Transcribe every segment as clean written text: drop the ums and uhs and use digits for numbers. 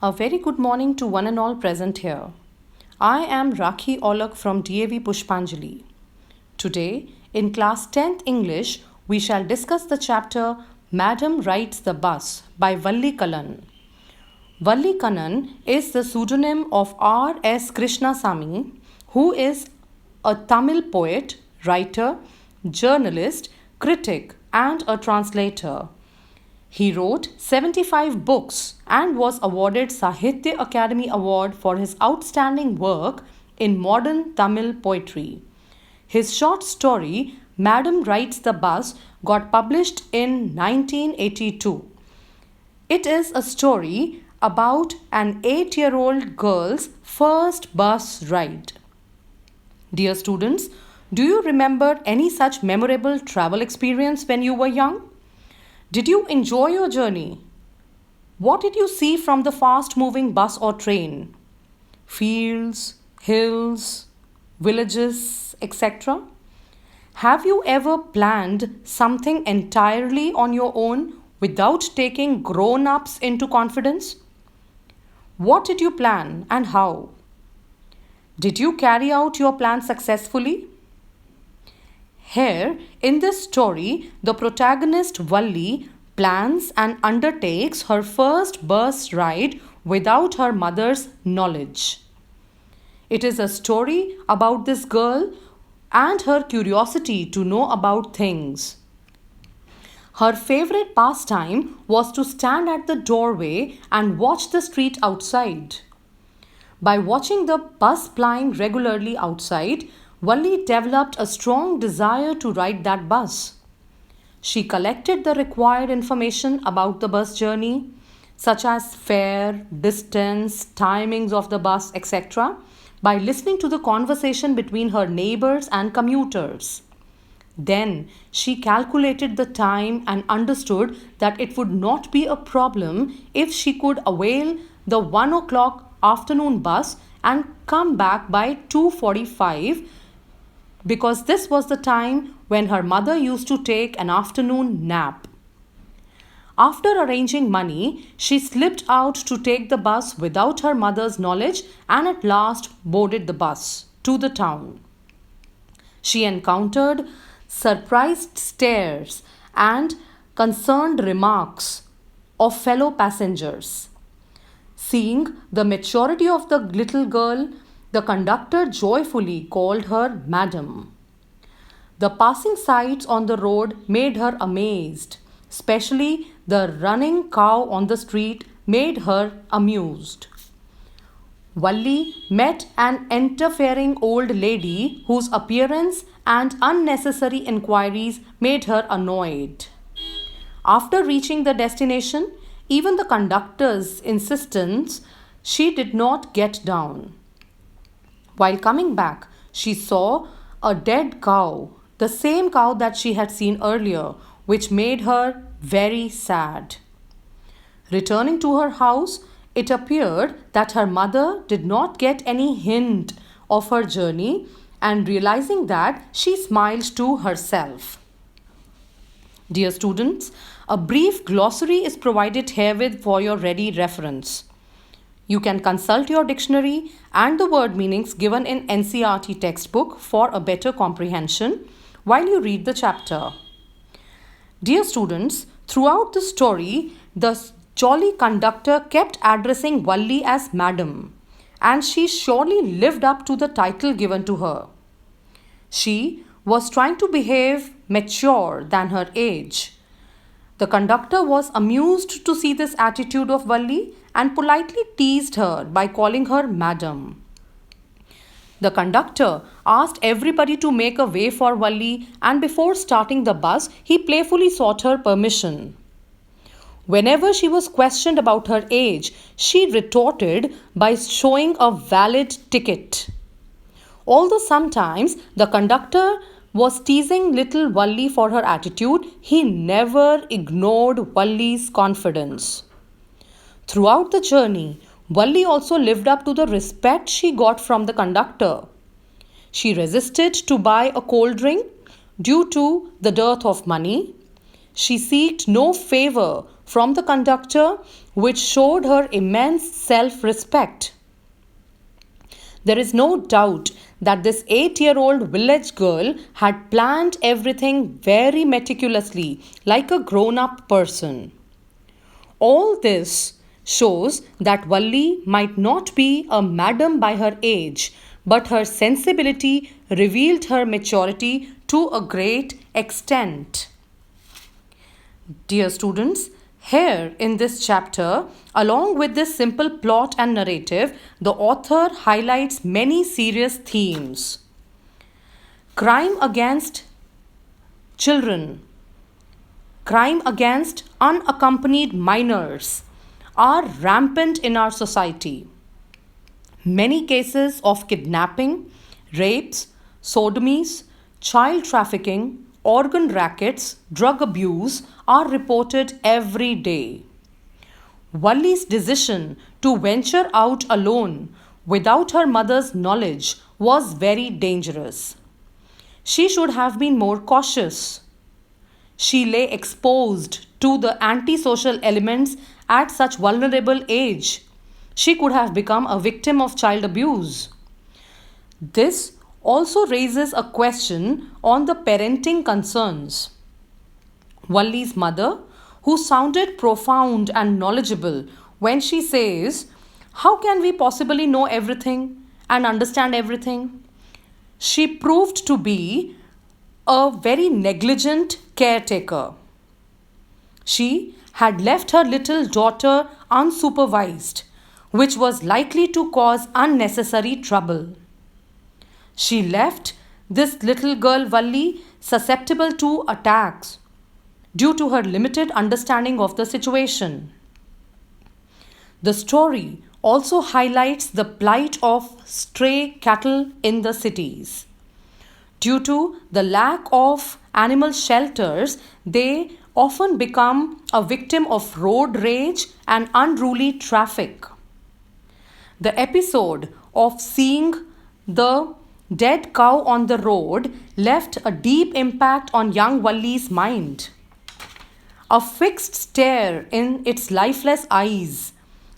A very good morning to one and all present here. I am Rakhi Olak from DAV Pushpanjali. Today, in class 10th English, we shall discuss the chapter Madam Rides the Bus by Valli Kannan. Valli Kannan is the pseudonym of R.S. Krishnasamy, who is a Tamil poet, writer, journalist, critic, and a translator. He wrote 75 books and was awarded Sahitya Academy Award for his outstanding work in modern Tamil poetry. His short story, Madam Rides the Bus, got published in 1982. It is a story about an 8-year-old girl's first bus ride. Dear students, do you remember any such memorable travel experience when you were young? Did you enjoy your journey? What did you see from the fast moving bus or train? Fields, hills, villages, etc. Have you ever planned something entirely on your own without taking grown ups into confidence? What did you plan and how? Did you carry out your plan successfully? Here, in this story, the protagonist Valli plans and undertakes her first bus ride without her mother's knowledge. It is a story about this girl and her curiosity to know about things. Her favorite pastime was to stand at the doorway and watch the street outside. By watching the bus plying regularly outside, Valli developed a strong desire to ride that bus. She collected the required information about the bus journey, such as fare, distance, timings of the bus, etc., by listening to the conversation between her neighbors and commuters. Then she calculated the time and understood that it would not be a problem if she could avail the 1 o'clock afternoon bus and come back by 2:45, because this was the time when her mother used to take an afternoon nap. After arranging money, she slipped out to take the bus without her mother's knowledge and at last boarded the bus to the town. She encountered surprised stares and concerned remarks of fellow passengers. Seeing the maturity of the little girl, the conductor joyfully called her Madam. The passing sights on the road made her amazed, especially the running cow on the street made her amused. Valli met an interfering old lady whose appearance and unnecessary inquiries made her annoyed. After reaching the destination, even the conductor's insistence, she did not get down. While coming back, she saw a dead cow, the same cow that she had seen earlier, which made her very sad. Returning to her house, it appeared that her mother did not get any hint of her journey, and realizing that, she smiled to herself. Dear students, a brief glossary is provided herewith for your ready reference. You can consult your dictionary and the word meanings given in NCERT textbook for a better comprehension while you read the chapter. Dear students, throughout the story, the jolly conductor kept addressing Valli as Madam, and she surely lived up to the title given to her. She was trying to behave mature than her age. The conductor was amused to see this attitude of Valli and politely teased her by calling her Madam. The conductor asked everybody to make a way for Valli, and before starting the bus, he playfully sought her permission. Whenever she was questioned about her age, she retorted by showing a valid ticket. Although sometimes the conductor was teasing little Valli for her attitude, he never ignored Valli's confidence. Throughout the journey, Valli also lived up to the respect she got from the conductor. She resisted to buy a cold drink due to the dearth of money. She sought no favor from the conductor which showed her immense self respect. There is no doubt that this 8-year-old village girl had planned everything very meticulously, like a grown up person. All this shows that Valli might not be a madam by her age, but her sensibility revealed her maturity to a great extent. Dear students, here in this chapter, along with this simple plot and narrative, the author highlights many serious themes. Crime against children, crime against unaccompanied minors are rampant in our society. Many cases of kidnapping, rapes, sodomies, child trafficking, organ rackets, drug abuse are reported every day. Wally's decision to venture out alone without her mother's knowledge was very dangerous. She should have been more cautious. She lay exposed to the antisocial elements at such vulnerable age. She could have become a victim of child abuse. This also raises a question on the parenting concerns. Wally's mother, who sounded profound and knowledgeable when she says, "How can we possibly know everything and understand everything?" She proved to be a very negligent caretaker. She had left her little daughter unsupervised, which was likely to cause unnecessary trouble. She left this little girl Valli susceptible to attacks due to her limited understanding of the situation. The story also highlights the plight of stray cattle in the cities. Due to the lack of animal shelters, they often become a victim of road rage and unruly traffic. The episode of seeing the dead cow on the road left a deep impact on young Valli's mind. A fixed stare in its lifeless eyes,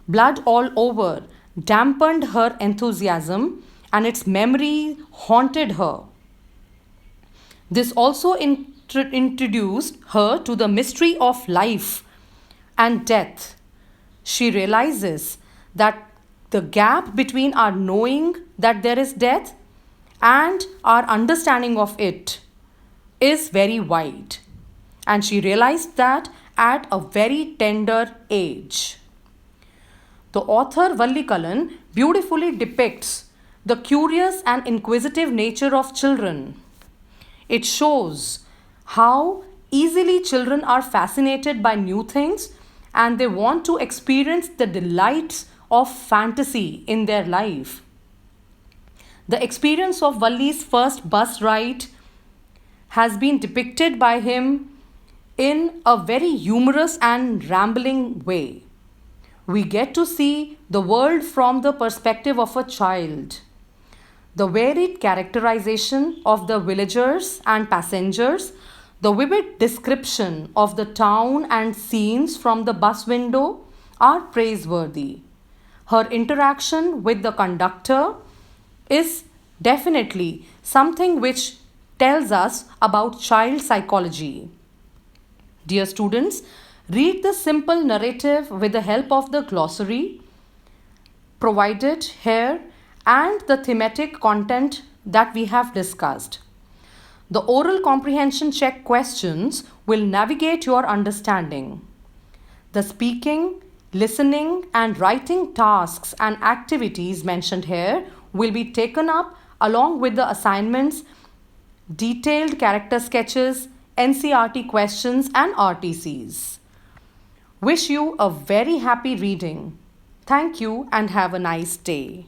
blood all over, dampened her enthusiasm and its memory haunted her. This also introduced her to the mystery of life and death. She realizes that the gap between our knowing that there is death and our understanding of it is very wide. And she realized that at a very tender age. The author Valli Kalan beautifully depicts the curious and inquisitive nature of children. It shows how easily children are fascinated by new things and they want to experience the delights of fantasy in their life. The experience of Valli's first bus ride has been depicted by him in a very humorous and rambling way. We get to see the world from the perspective of a child. The varied characterization of the villagers and passengers, the vivid description of the town and scenes from the bus window are praiseworthy. Her interaction with the conductor is definitely something which tells us about child psychology. Dear students, read the simple narrative with the help of the glossary provided here and the thematic content that we have discussed. The oral comprehension check questions will navigate your understanding. The speaking, listening, and writing tasks and activities mentioned here will be taken up along with the assignments, detailed character sketches, NCRT questions, and RTCs. Wish you a very happy reading. Thank you and have a nice day.